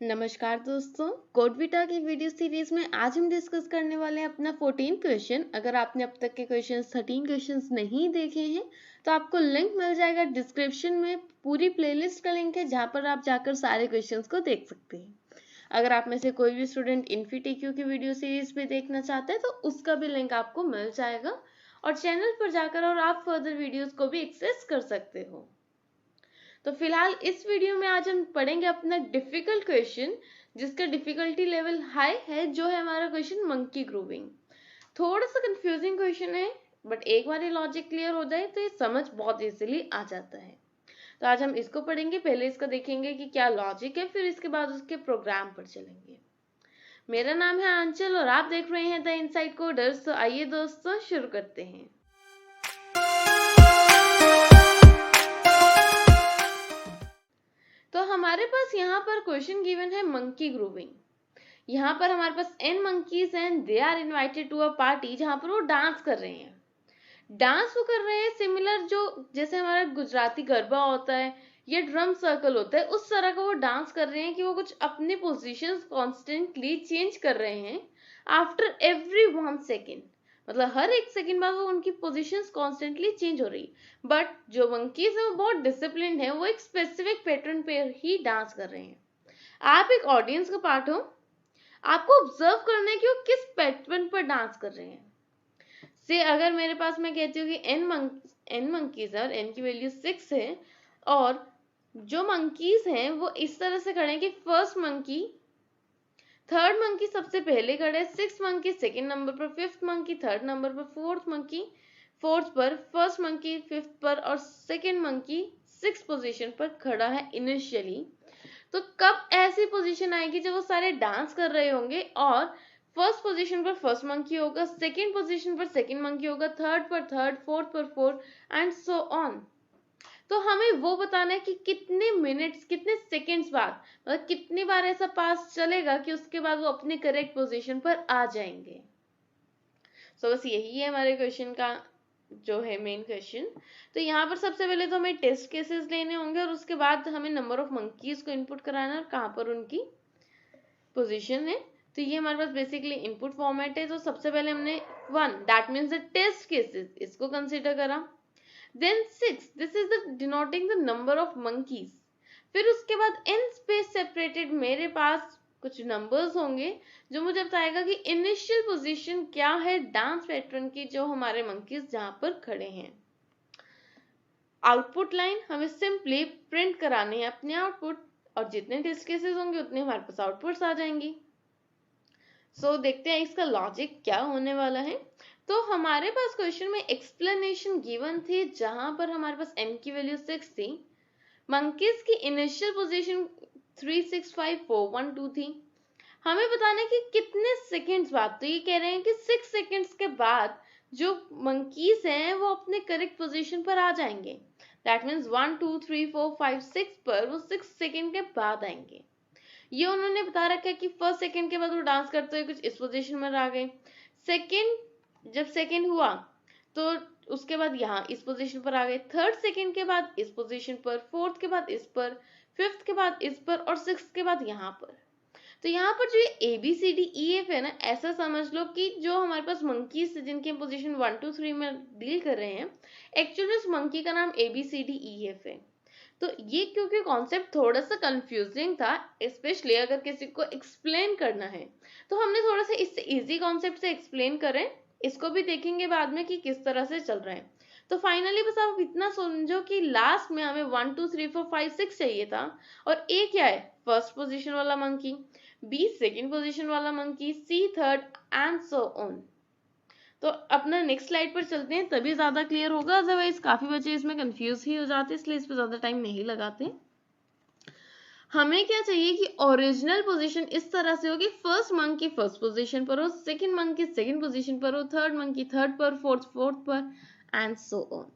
नमस्कार दोस्तों, कोडविटा की वीडियो सीरीज में आज हम डिस्कस करने वाले हैं अपना 14 क्वेश्चन। अगर आपने अब तक के क्वेश्चंस 13 क्वेश्चंस नहीं देखे हैं तो आपको लिंक मिल जाएगा डिस्क्रिप्शन में। पूरी प्लेलिस्ट का लिंक है जहां पर आप जाकर सारे क्वेश्चंस को देख सकते हैं। अगर आप में से कोई भी स्टूडेंट इन्फीटीक्यू की वीडियो सीरीज भी देखना चाहते हैं तो उसका भी लिंक आपको मिल जाएगा और चैनल पर जाकर और आप फर्दर वीडियोज को भी एक्सेस कर सकते हो। तो फिलहाल इस वीडियो में आज हम पढ़ेंगे अपना डिफिकल्ट क्वेश्चन जिसका डिफिकल्टी लेवल हाई है, जो है हमारा क्वेश्चन मंकी ग्रूविंग। थोड़ा सा कंफ्यूजिंग क्वेश्चन है, बट एक बार ये लॉजिक क्लियर हो जाए तो ये समझ बहुत इजीली आ जाता है। तो आज हम इसको पढ़ेंगे। पहले इसका देखेंगे कि क्या लॉजिक है, फिर इसके बाद उसके प्रोग्राम पर चलेंगे। मेरा नाम है आंचल और आप देख रहे हैं द इनसाइड कोडर्स। तो आइए दोस्तों शुरू करते हैं। तो हमारे पास यहाँ पर क्वेश्चन गिवन है मंकी ग्रूविंग। यहाँ पर हमारे पास n मंकीज हैं, they are invited to a party, जहाँ पर वो डांस कर रहे हैं। डांस वो कर रहे हैं सिमिलर जो जैसे हमारा गुजराती गरबा होता है या ड्रम सर्कल होता है, उस तरह का वो डांस कर रहे हैं कि वो कुछ अपनी पोजीशंस कॉन्स्टेंटली चेंज कर रहे हैं आफ्टर एवरी 1 सेकेंड। मतलब हर 1 सेकेंड बाद वो उनकी पोजीशंस कॉन्स्टेंटली चेंज हो रही। बट जो मंकीज है वो बहुत डिसिप्लिन है, वो एक स्पेसिफिक पैटर्न पे ही डांस कर रहे हैं। आप एक ऑडियंस का पार्ट हो, आपको ऑब्जर्व करना है कि वो किस पैटर्न पर डांस कर रहे हैं। से अगर मेरे पास मैं कहती हूँ कि n मंकीज है और n की वैल्यू 6 है और जो मंकीज हैं वो इस तरह से खड़े हैं कि फर्स्ट मंकी थर्ड मंकी सबसे पहले खड़े, 6th मंकी सेकंड नंबर पर, 5th मंकी थर्ड नंबर पर, 4th मंकी 4th पर, फर्स्ट मंकी 5th पर और सेकंड मंकी 6th पोजीशन पर खड़ा है इनिशियली। तो कब ऐसी पोजीशन आएगी जब वो सारे डांस कर रहे होंगे और फर्स्ट पोजीशन पर फर्स्ट मंकी होगा, सेकंड पोजीशन पर सेकंड मंकी होगा, थर्ड पर थर्ड, फोर्थ पर फोर्थ एंड सो ऑन। तो हमें वो बताना है कि कितने मिनट्स कितने सेकंड्स बाद, मतलब कितनी बार ऐसा पास चलेगा कि उसके बाद वो अपने करेक्ट पोजीशन पर आ जाएंगे। सो बस यही है हमारे क्वेश्चन का जो है मेन क्वेश्चन। तो यहाँ पर सबसे पहले तो हमें टेस्ट केसेस लेने होंगे और उसके बाद हमें नंबर ऑफ मंकीज को इनपुट कराना है और कहाँ पर उनकी पोजीशन है। तो ये हमारे पास बेसिकली इनपुट फॉर्मेट है। तो सबसे पहले हमने 1 that means the test cases इसको कंसीडर करा। Then 6 this is the denoting the number of monkeys। फिर उसके बाद n स्पेस सेपरेटेड मेरे पास कुछ नंबर्स होंगे जो मुझे बताएगा कि इनिशियल पोजीशन क्या है डांस पैटर्न की जो हमारे मंकीज जहां पर खड़े हैं। आउटपुट लाइन हमें सिंपली प्रिंट कराने हैं अपने आउटपुट और जितने टेस्ट केसेस होंगे उतने हमारे पास आउटपुट्स आ जाएंगी। सो देखते हैं इसका लॉजिक क्या होने वाला है। तो हमारे पास क्वेश्चन में एक्सप्लेनेशन गिवन थी जहां पर हमारे पास n की वैल्यू 6 थी, मंकीज की इनिशियल पोजीशन 3 6 5 4 1 2 थी। हमें बताना है कि कितने सेकंड्स बाद, तो ये कह रहे हैं कि 6 सेकंड्स के बाद जो मंकीज हैं वो अपने करेक्ट पोजीशन पर आ जाएंगे। दैट मीन्स 1 2 3 4 5 6 पर वो 6 सेकंड के बाद आएंगे। ये उन्होंने बता रखा है कि फर्स्ट सेकंड के बाद वो डांस करते हुए कुछ इस पोजीशन में आ गए, जब सेकंड हुआ तो उसके बाद यहाँ इस पोजीशन पर आ गए, थर्ड सेकंड के बाद इस पोजीशन पर, फोर्थ के बाद इस पर, फिफ्थ के बाद इस पर और सिक्स्थ के बाद यहाँ पर। तो यहाँ पर जो A B C D E F है ना, ऐसा समझ लो कि जो हमारे पास मंकीज जिनके पोजीशन 1 2 3 में डील कर रहे हैं, एक्चुअली उस मंकी का नाम A B C D E F है। तो ये क्योंकि कॉन्सेप्ट थोड़ा सा कंफ्यूजिंग था, स्पेशली अगर किसी को एक्सप्लेन करना है तो हमने थोड़ा सा इससे इजी कॉन्सेप्ट से एक्सप्लेन करें। इसको भी देखेंगे बाद में कि किस तरह से चल रहा है। तो फाइनली बस आप इतना समझो कि लास्ट में हमें 1 2 3 4 5 6 चाहिए था और ए क्या है, फर्स्ट पोजीशन वाला मंकी, बी सेकंड पोजीशन वाला monkey, C third and so on. तो अपना नेक्स्ट स्लाइड पर चलते हैं, तभी ज्यादा क्लियर होगा, अदरवाइज काफी बच्चे इसमें कंफ्यूज ही हो जाते, इसलिए इस पर ज्यादा टाइम नहीं लगाते। हमें क्या चाहिए कि ओरिजिनल पोजीशन इस तरह से हो कि फर्स्ट मंकी फर्स्ट पोजीशन पर हो, सेकंड मंकी सेकंड पोजीशन पर हो, थर्ड मंकी थर्ड पर, फोर्थ पर and so on.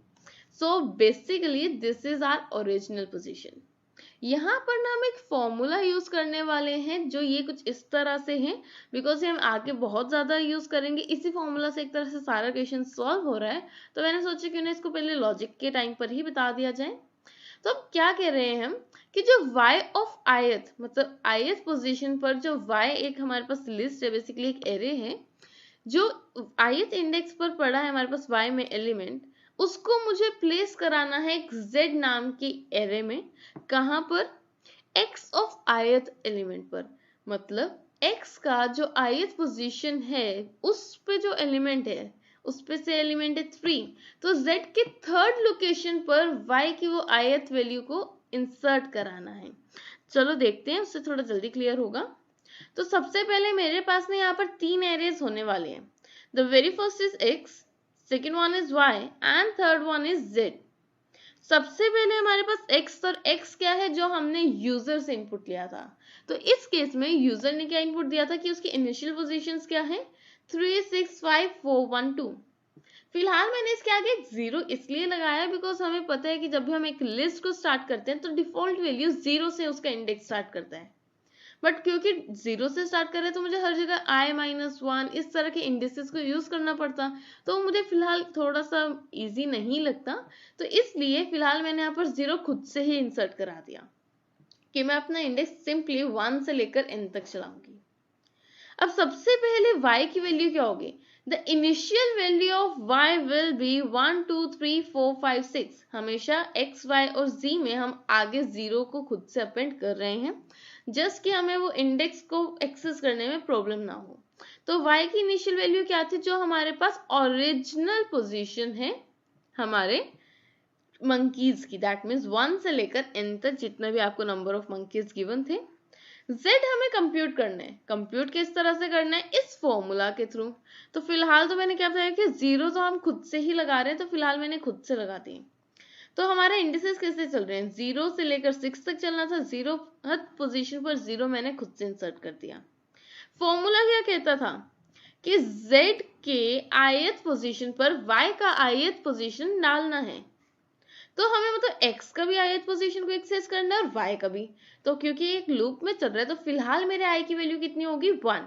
So basically this is our original position. यहाँ पर ना हम एक फॉर्मूला यूज करने वाले हैं जो ये कुछ इस तरह से है, बिकॉज हम आगे बहुत ज्यादा यूज करेंगे। इसी फॉर्मूला से एक तरह से सारा क्वेश्चन सॉल्व हो रहा है, तो मैंने सोचा कि उन्हें इसको पहले लॉजिक के टाइम पर ही बता दिया जाए। तो अब क्या कह रहे हैं हम कि जो y ऑफ ith मतलब ith पोजीशन पर जो y एक हमारे पास लिस्ट है, बेसिकली एक एरे है, जो ith इंडेक्स पर पड़ा है हमारे पास y में एलिमेंट, उसको मुझे प्लेस कराना है एक z नाम की एरे में। कहाँ पर? x ऑफ ith एलिमेंट पर। मतलब x का जो ith पोजीशन है उस पे जो एलिमेंट है उस पे से एलिमेंट है 3, तो z के थर्ड लोकेशन पर y की वो ith वैल्यू को इंसर्ट कराना है। चलो देखते हैं, उससे थोड़ा जल्दी क्लियर होगा। तो सबसे पहले मेरे पास में यहाँ पर 3 एरेज होने वाले हैं। The very first is x, second one is y and third one is z। सबसे पहले हमारे पास x, और x क्या है? जो हमने यूजर से इनपुट लिया था। तो इस केस में यूजर ने क्या इनपुट दिया था कि उसकी इनिशियल पोजीशंस क्या है? 3, 6, 5, 4, 1, 2। फिलहाल मैंने इसके आगे 0 इसलिए लगाया बिकॉज हमें पता है कि जब भी हम एक लिस्ट को स्टार्ट करते हैं तो डिफॉल्ट वैल्यू 0 से उसका इंडेक्स स्टार्ट करता है। बट क्योंकि 0 से स्टार्ट कर रहे हैं तो मुझे हर जगह i-1 इस तरह के इंडिसेस को यूज करना पड़ता, तो मुझे फिलहाल थोड़ा सा इजी नहीं लगता। तो इसलिए फिलहाल मैंने यहाँ पर 0 खुद से ही इंसर्ट करा दिया कि मैं अपना इंडेक्स सिंपली 1 से लेकर n तक चलाऊंगी। अब सबसे पहले y की वैल्यू क्या होगी? The initial value of y will be 1, 2, 3, 4, 5, 6। हमेशा x, y और z में हम आगे 0 को खुद से अपेंड कर रहे हैं, जस्ट कि हमें वो इंडेक्स को एक्सेस करने में प्रॉब्लम ना हो। तो y की इनिशियल वैल्यू क्या थी? जो हमारे पास ओरिजिनल पोजीशन है हमारे मंकीज की, दैट मीन्स 1 से लेकर n तक जितने भी आपको नंबर ऑफ मंकीज गिवन थे। z हमें कंप्यूट करना है। कंप्यूट किस तरह से करना है? इस फॉर्मूला के थ्रू। तो फिलहाल तो मैंने क्या बताया कि 0 तो हम खुद से ही लगा रहे हैं, तो फिलहाल मैंने खुद से लगा दी। तो हमारा इंडिसेस कैसे चल रहे हैं? 0 से लेकर 6 तक चलना था, 0 पोजीशन पर 0 मैंने खुद से इंसर्ट कर दिया। फॉर्मूला क्या कहता था कि z के ith पोजीशन पर y का ith पोजीशन डालना है। तो हमें मतलब x का भी ith पोजीशन को एक्सेस करना है और y का भी। तो क्योंकि एक लूप में चल रहा है तो फिलहाल मेरे i की वैल्यू कितनी होगी? 1।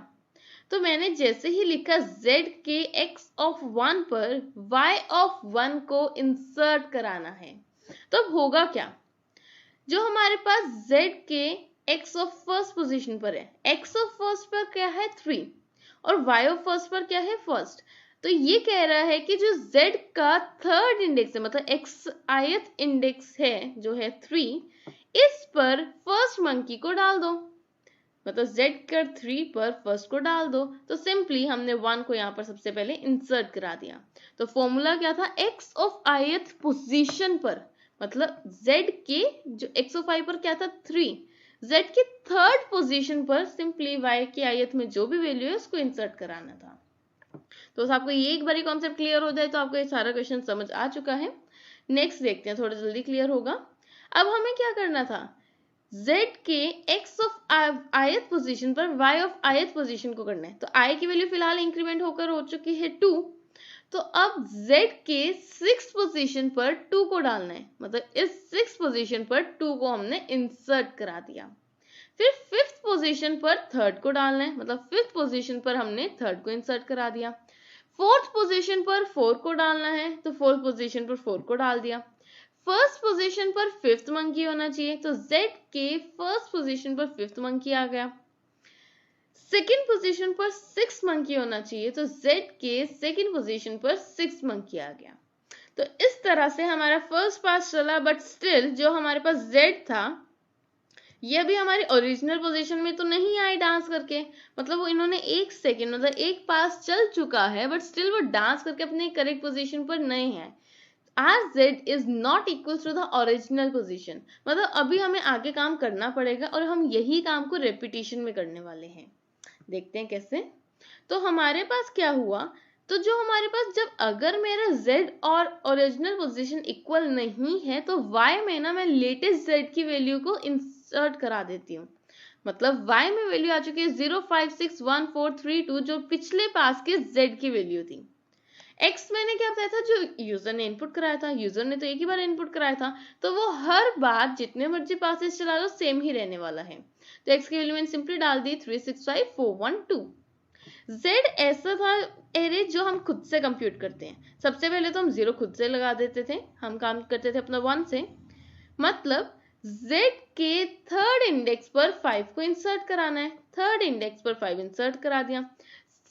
तो मैंने जैसे ही लिखा z के x ऑफ 1 पर y ऑफ 1 को इंसर्ट कराना है, तो अब होगा क्या? जो हमारे पास z के x ऑफ फर्स्ट पोजीशन पर है, x ऑफ फर्स्ट पर क्या है? 3, और y ऑफ फर्स्ट पर क्या है? फर्स्ट। तो ये कह रहा है कि जो z का थर्ड इंडेक्स है, मतलब x ith इंडेक्स है जो है 3, इस पर फर्स्ट मंकी को डाल दो। मतलब z कर 3 पर फर्स्ट को डाल दो। तो सिंपली हमने 1 को यहाँ पर सबसे पहले इंसर्ट करा दिया। तो फॉर्मूला क्या था? x ऑफ ith पोजीशन पर, मतलब z के जो x ऑफ i पर क्या था? 3, z की थर्ड पोजीशन पर सिंपली y की ith में जो भी वैल्यू है उसको इंसर्ट कराना था। तो आपको ये एक बारी कॉन्सेप्ट क्लियर हो जाए तो आपको ये सारा क्वेश्चन समझ आ चुका है। नेक्स्ट देखते हैं, थोड़ा जल्दी क्लियर होगा। अब हमें क्या करना था? z के x ऑफ ith पोजीशन पर y ऑफ ith पोजीशन को करना है। तो i की वैल्यू फिलहाल इंक्रीमेंट होकर हो चुकी है 2। तो अब z के 6th पोजीशन पर 2 को डालना है, मतलब इस 6th पोजीशन पर 2 को हमने इंसर्ट करा दिया। फिर 5th पोजीशन पर 3rd को डालना है, मतलब 5th पोजीशन पर हमने 3rd को इंसर्ट करा दिया। 4th पोजीशन पर 4 को डालना है, तो 4th पोजीशन पर 4 को डाल दिया। फर्स्ट पोजीशन पर 5th मंकी होना चाहिए, तो z के फर्स्ट पोजीशन पर 5th मंकी आ गया। सेकेंड पोजीशन पर 6th मंकी होना चाहिए, तो z के सेकेंड पोजीशन पर 6th मंकी आ गया। तो इस तरह से हमारा फर्स्ट पास चला, बट स्टिल जो हमारे पास z था ये भी हमारी ओरिजिनल पोजीशन में तो नहीं आई डांस करके। मतलब वो इन्होंने एक सेकेंड मतलब एक पास चल चुका है, बट स्टिल वो डांस करके अपने करेक्ट पोजीशन पर नहीं है। As z is not equal to the original position, मतलब अभी हमें आगे काम करना पड़ेगा और हम यही काम को रेपिटेशन में करने वाले हैं। देखते हैं कैसे। तो हमारे पास क्या हुआ? तो जो हमारे पास जब अगर मेरा z और ओरिजिनल पोजीशन इक्वल नहीं है तो y में ना मैं लेटेस्ट z की वैल्यू को इंसर्ट करा देती हूँ। मतलब y में वैल्यू आ चुकी है 0, 5, 6, 1, 4, 3, 2 जो पिछले पास के z की वैल्यू थी। x मैंने क्या बताया था? जो यूजर ने इनपुट कराया था, यूजर ने तो एक ही बार इनपुट कराया था, तो वो हर बार जितने मर्जी पासेस चला लो सेम ही रहने वाला है। तो x की वैल्यू मैंने सिंपली डाल दी 3, 6, 5, 4, 1, 2। z ऐसा था एरे जो हम खुद से कंप्यूट करते हैं। सबसे पहले तो हम 0 खुद से लगा देते थे, हम काम करते थे अपना 1 से। मतलब z के थर्ड इंडेक्स पर 5 को इंसर्ट कराना है, थर्ड इंडेक्स पर 5 इंसर्ट करा दिया,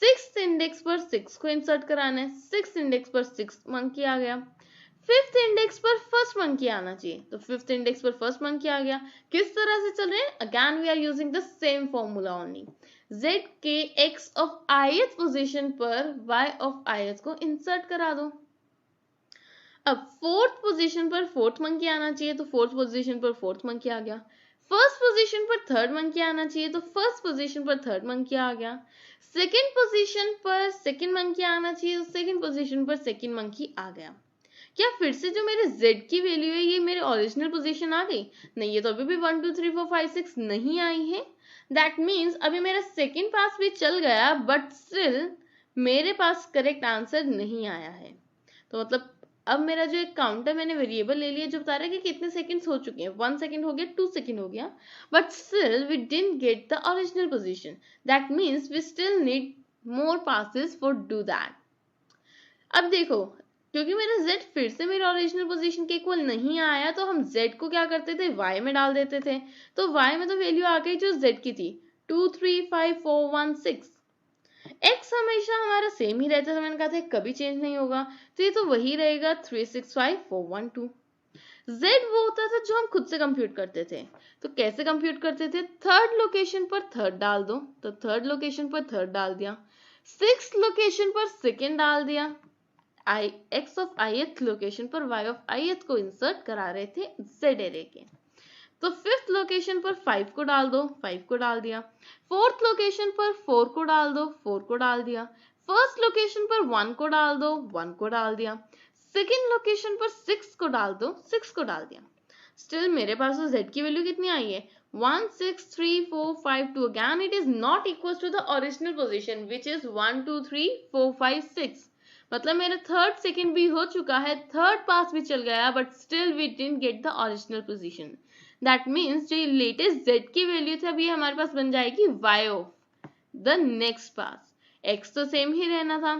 सिक्स्थ इंडेक्स पर 6 को इंसर्ट कराना है, सिक्स्थ इंडेक्स पर 6 मंकी आ गया, फिफ्थ इंडेक्स पर फर्स्ट मंकी आना चाहिए, तो फिफ्थ इंडेक्स पर फर्स्ट मंकी आ गया। किस तरह से चल रहे हैं? Again we are using the same formula only, z के x ऑफ ith पोजीशन पर y ऑफ ith को इंसर्ट करा दो। अब फोर्थ पोजीशन पर फोर्थ मंकी आना चाहिए, तो फोर्थ पोजीशन पर फोर्थ मंकी आ गया, फर्स्ट पोजीशन पर थर्ड मंकी आना चाहिए, तो फर्स्ट पोजीशन पर थर्ड मंकी आ गया, सेकंड पोजीशन पर सेकंड मंकी आना चाहिए, तो सेकंड पोजीशन पर सेकंड मंकी आ गया। क्या फिर से जो मेरे z की वैल्यू है ये मेरे ओरिजिनल पोजीशन आ गई? नहीं, ये तो अभी भी 1 2 3 4 5 6 नहीं आई है। दैट मीन्स अभी मेरा सेकंड पास भी चल गया, बट स्टिल मेरे पास करेक्ट आंसर नहीं आया है। तो मतलब अब मेरा जो एक काउंटर मैंने वेरिएबल ले लिया जो बता रहा है कि कितने सेकंड्स हो चुके हैं, 1 सेकंड हो गया, 2 सेकंड हो गया, but still we didn't get the original position. That means we still need more passes for do that. अब देखो, क्योंकि मेरा z फिर से मेरे ओरिजिनल पोजीशन के इक्वल नहीं आया, तो हम z को क्या करते थे? y में डाल देते थे, तो y में तो वैल्यू आ गई जो z की थी, 2 3 5 4 1 6। x हमेशा हमारा सेम ही रहता था, मैंने कहा था कभी चेंज नहीं होगा, तो ये तो वही रहेगा 3 6 5 4 1 2। z वो होता था जो हम खुद से कंप्यूट करते थे, तो कैसे कंप्यूट करते थे? थर्ड लोकेशन पर थर्ड डाल दो, तो थर्ड लोकेशन पर थर्ड डाल दिया, सिक्स्थ लोकेशन पर सेकेंड डाल दिया, x ऑफ ith लोकेशन पर y ऑफ ith को इंसर्ट करा रहे थे z एरे के, तो फिफ्थ लोकेशन पर 5 को डाल दो, 5 को डाल दिया, फोर्थ लोकेशन पर 4 को डाल दो, 4 को डाल दिया, फर्स्ट लोकेशन पर 1 को डाल दो, 1 को डाल दिया, सेकेंड लोकेशन पर 6 को डाल दो, 6 को डाल दिया। स्टिल मेरे पास तो z की वैल्यू कितनी आई है? 1 6 3 4 5 2। Again it is not equal to the original position which is 1 2 3 4 5 6। मतलब मेरा थर्ड सेकंड भी हो चुका है, थर्ड पास भी चल गया, but still we didn't get the original position. That means जो लेटेस्ट z की वैल्यू थी अभी हमारे पास बन जाएगी y of the next pass. x तो सेम ही रहना था,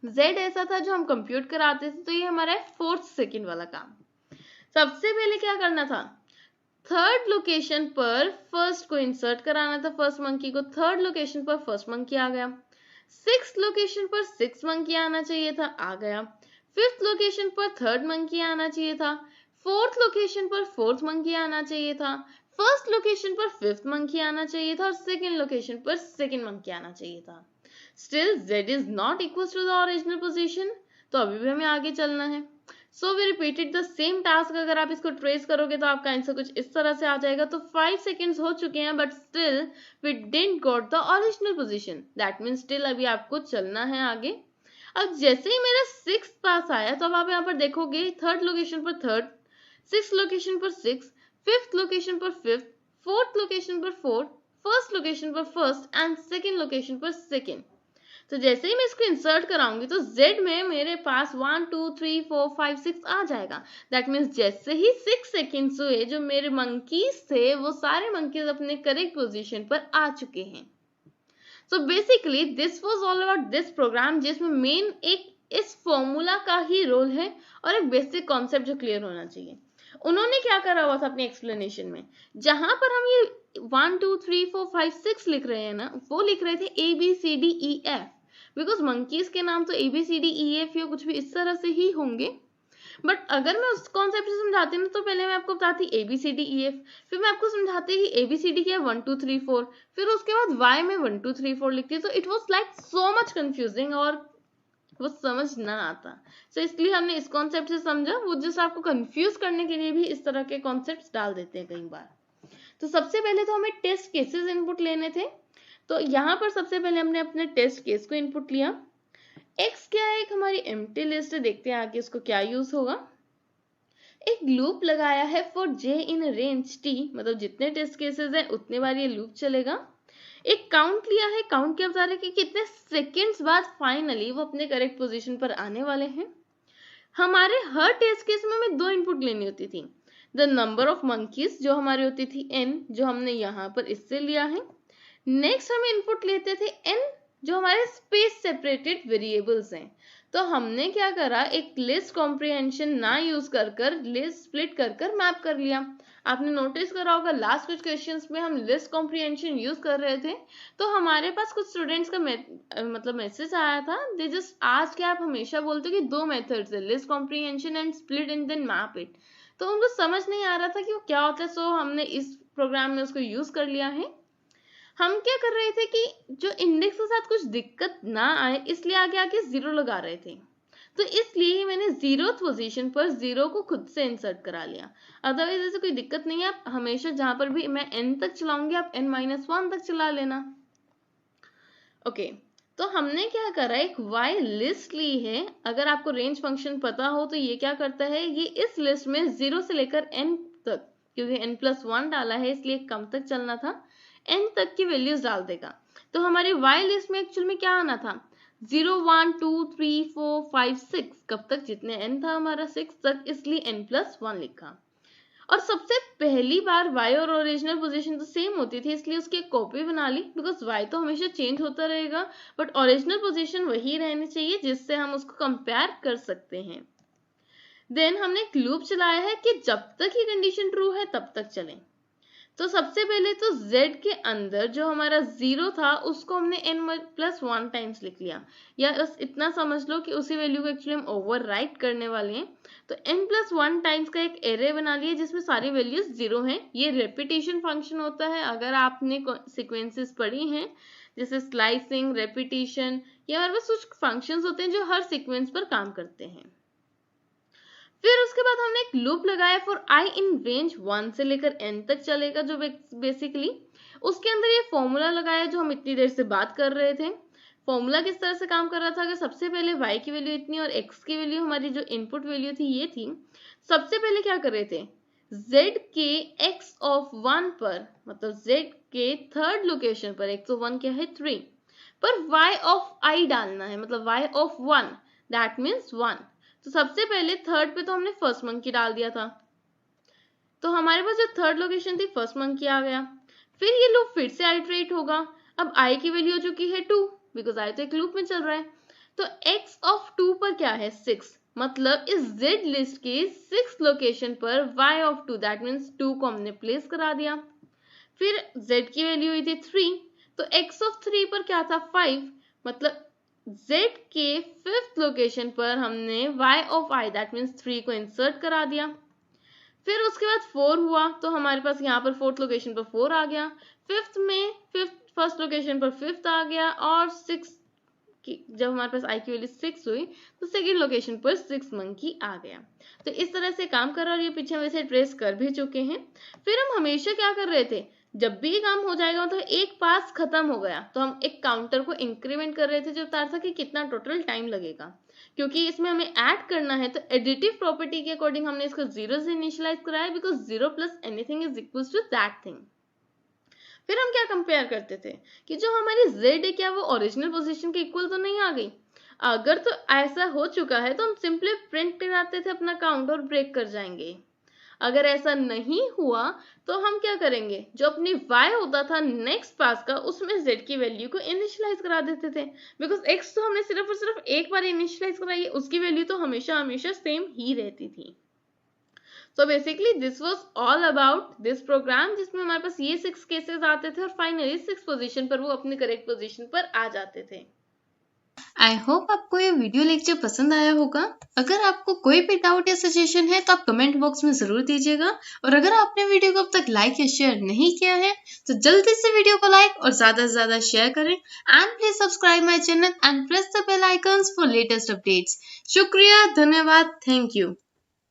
z ऐसा था जो हम कंप्यूट कराते थे, तो ये हमारा है फोर्थ सेकंड वाला काम। सबसे पहले क्या करना था? थर्ड लोकेशन पर फर्स्ट को इंसर्ट कराना था, फर्स्ट मंकी को, थर्ड लोकेशन पर फर्स्ट मंकी आ गया, सिक्स्थ लोकेशन पर 6 मंकी आना चाहिए था, आ गया, फिफ्थ लोकेशन पर थर्ड मंकी आना चाहिए था, फोर्थ लोकेशन पर फोर्थ मंकी आना चाहिए था, फर्स्ट लोकेशन पर फिफ्थ मंकी आना चाहिए था, और सेकंड लोकेशन पर सेकंड मंकी आना चाहिए था। Still z is not equal to the original position, तो अभी भी हमें आगे चलना है। So we repeated the same task. अगर आप इसको ट्रेस करोगे तो आपका आंसर कुछ इस तरह से आ जाएगा। तो 5 सेकेंड्स हो चुके हैं, but still we didn't got the original position. That means still अभी आपको चलना है आगे। अब जैसे ही मेरा 6 पास आया, तो अब आप यहाँ पर देखोगे थर्ड लोकेशन पर थर्ड, सिक्स लोकेशन पर 6, फिफ्थ लोकेशन पर फिफ्थ, फोर्थ लोकेशन पर फोर्थ, फर्स्ट लोकेशन पर फर्स्ट एंड सेकेंड लोकेशन पर सेकेंड। तो जैसे ही मैं इसको इंसर्ट कराऊंगी तो z में मेरे पास 1 2 3 4 5 6 आ जाएगा। दैट मीन्स जैसे ही 6 सेकेंड्स हुए, जो मेरे मंकीज थे वो सारे मंकीज अपने करेक्ट पोजीशन पर आ चुके हैं। So basically this was all about this program, जिसमें मेन एक इस फॉर्मूला का ही रोल है और एक बेसिक कॉन्सेप्ट जो क्लियर होना चाहिए। उन्होंने क्या करा हुआ था अपने एक्सप्लेनेशन में, जहां पर हम ये 1 2 3 4 5 6 लिख रहे हैं ना, वो लिख रहे थे ABCDEF, बिकॉज मंकीज के नाम तो ABCDEF या कुछ भी इस तरह से ही होंगे। बट अगर मैं उस कॉन्सेप्ट से समझाती हूँ तो पहले मैं आपको बताती ABCDEF, फिर मैं आपको समझाती कि ABCD क्या है 1 2 3 4, फिर उसके बाद Y में 1 2 3 4 लिखती। तो it was like so much confusing और वो समझ ना आता। सो इसलिए हमने इस कॉन्सेप्ट से समझा। वो जस्ट आपको कंफ्यूज करने के लिए भी इस तरह के कॉन्सेप्ट्स डाल देते हैं कई बार। तो सबसे पहले तो हमें टेस्ट केसेस इनपुट लेने थे। तो यहाँ पर सबसे पहले हमने अपने टेस्ट केस को इनपुट लिया। x क्या है? एक हमारी एम्प्टी लिस्ट है। देखते हैं आगे इसको क्या यूज होगा। एक लूप लगाया है for j in range t, मतलब जितने टेस्ट केसेस हैं उतने बार ये लूप चलेगा। एक काउंट लिया है। काउंट क्या बता रहे हैं कि कितने सेकेंड्स बाद फाइनली वो अपने करेक्ट पोजीशन पर आने वाले हैं। हमारे हर टेस्ट केस में हमें 2 इनपुट लेनी होती थी। द नंबर ऑफ मंकीज जो हमारी होती थी n, जो हमने यहाँ पर इससे लिया है। नेक्स्ट हम इनपुट लेते थे n, जो हमारे स्पेस सेपरेटेड वेरिएबल्स हैं। तो हमने क्या करा, एक लिस्ट कॉम्प्रिहेंशन ना यूज कर लिस्ट स्प्लिट कर मैप कर लिया। आपने नोटिस करा होगा लास्ट कुछ क्वेश्चंस में हम लिस्ट कॉम्प्रिहेंशन यूज कर रहे थे, तो हमारे पास कुछ स्टूडेंट्स का मतलब मैसेज आया था, दे जस्ट आज कि आप हमेशा बोलते हो कि दो मेथड्स है, list comprehension and split and then map it, तो उनको समझ नहीं आ रहा था कि वो क्या होता है। सो हमने इस प्रोग्राम में उसको यूज कर लिया है। हम क्या कर रहे थे कि जो इंडेक्स के साथ कुछ दिक्कत ना आए इसलिए आगे आके 0 लगा रहे थे, तो इसलिए मैंने 0th पोजीशन पर 0 को खुद से इंसर्ट करा लिया। अदरवाइज ऐसे कोई दिक्कत नहीं है, आप हमेशा जहां पर भी मैं n तक चलाऊंगी आप n-1 तक चला लेना। ओके, तो हमने क्या करा, एक वाई लिस्ट ली है। अगर आपको रेंज फंक्शन पता हो तो ये क्या करता है, ये इस लिस्ट में 0 से लेकर n तक, क्योंकि n+1 डाला है इसलिए कम तक चलना था, n तक की वैल्यूज डाल देगा। तो हमारी वाई लिस्ट में एक्चुअल में क्या आना था, 0 1 2 3 4 5 6, कब तक, जितने n था हमारा 6 तक, इसलिए n+1 लिखा। और सबसे पहली बार y और ओरिजिनल पोजीशन तो सेम होती थी इसलिए उसकी एक कॉपी बना ली, बिकॉज y तो हमेशा चेंज होता रहेगा बट ओरिजिनल पोजीशन वही रहनी चाहिए जिससे हम उसको कंपेयर कर सकते हैं। देन हमने एक लूप चलाया है कि जब तक ये कंडीशन ट्रू है तब तक चलें। तो सबसे पहले तो z के अंदर जो हमारा 0 था उसको हमने n+1 टाइम्स लिख लिया, या बस इतना समझ लो कि उसी वैल्यू को एक्चुअली हम ओवरराइट करने वाले हैं। तो n+1 टाइम्स का एक एरे बना लिया जिसमें सारी वैल्यूज 0 हैं। ये रेपिटेशन फंक्शन होता है, अगर आपने सीक्वेंसेस पढ़ी हैं जैसे स्लाइसिंग, रेपिटेशन, या हमारे पास कुछ फंक्शंस होते हैं जो हर सीक्वेंस पर काम करते हैं। फिर उसके बाद हमने एक लूप लगाया फॉर आई इन रेंज 1 से लेकर n तक चलेगा, जो बेसिकली उसके अंदर ये फॉर्मूला लगाया जो हम इतनी देर से बात कर रहे थे। फॉर्मूला किस तरह से काम कर रहा था, अगर सबसे पहले y की वैल्यू इतनी और x की वैल्यू हमारी जो इनपुट वैल्यू थी ये थी, सबसे पहले क्या कर रहे थे, z के x ऑफ 1 पर, मतलब z के थर्ड लोकेशन पर, x ऑफ 1 क्या है 3 पर y ऑफ i डालना है, मतलब y ऑफ 1 दैट मीन्स 1। तो सबसे पहले थर्ड पे तो हमने फर्स्ट मंकी डाल दिया था, तो हमारे पास जो थर्ड लोकेशन थी फर्स्ट मंकी आ गया। फिर ये लूप फिर से आइटरेट होगा। अब i की वैल्यू हो चुकी है 2, बिकॉज i तो एक लूप में चल रहा है। तो x ऑफ 2 पर क्या है 6, मतलब इस z लिस्ट के 6th लोकेशन पर y ऑफ 2 दैट मीन्स 2 को हमने प्लेस करा दिया। फिर z की वैल्यू हुई थी 3, तो x ऑफ 3 पर क्या था 5, मतलब z के 5th लोकेशन पर हमने y of i that means 3 को इंसर्ट करा दिया। फिर उसके बाद 4 हुआ, तो हमारे पास यहाँ पर 4th लोकेशन पर 4 आ गया, 5th में फर्स्ट लोकेशन पर 5th आ गया, और 6 जब हमारे पास i की वैल्यू 6 हुई तो सेकेंड लोकेशन पर 6 मंकी आ गया। तो इस तरह से काम कर रहा है, और ये पीछे वैसे ट्रेस कर भी चुके हैं। फिर हम हमेशा क्या कर रहे थे, जब भी काम हो जाएगा मतलब एक पास खत्म हो गया तो हम एक काउंटर को इंक्रीमेंट कर रहे थे जो बता रहा था कि कितना टोटल टाइम लगेगा। क्योंकि इसमें हमें ऐड करना है तो एडिटिव प्रॉपर्टी के अकॉर्डिंग हमने इसको 0 से इनिशियलाइज कराया, because 0 plus anything is equal to that thing. फिर हम क्या कंपेयर करते थे कि जो हमारी z है क्या वो ओरिजिनल पोजीशन के इक्वल तो नहीं आ गई। अगर तो ऐसा हो चुका है तो हम सिंपली प्रिंट कराते थे अपना काउंट और ब्रेक कर जाएंगे। अगर ऐसा नहीं हुआ तो हम क्या करेंगे, जो अपनी y होता था नेक्स्ट पास का उसमें z की वैल्यू को इनिशियलाइज करा देते थे, बिकॉज x तो हमने सिर्फ और सिर्फ एक बार इनिशियलाइज कराई है, उसकी वैल्यू तो हमेशा हमेशा सेम ही रहती थी। So basically this was all about this program जिसमें हमारे पास ये 6 केसेस आते थे और फाइनली 6 पोजीशन पर वो अपनी करेक्ट पोजीशन पर आ जाते थे। आई होप आपको ये वीडियो लेक्चर पसंद आया होगा। अगर आपको कोई भी डाउट या सजेशन है तो आप कमेंट बॉक्स में जरूर दीजिएगा, और अगर आपने वीडियो को अब तक लाइक या शेयर नहीं किया है तो जल्दी से वीडियो को लाइक और ज्यादा से ज्यादा शेयर करें, and please subscribe my channel and press the bell icons for latest updates. शुक्रिया, धन्यवाद, थैंक यू।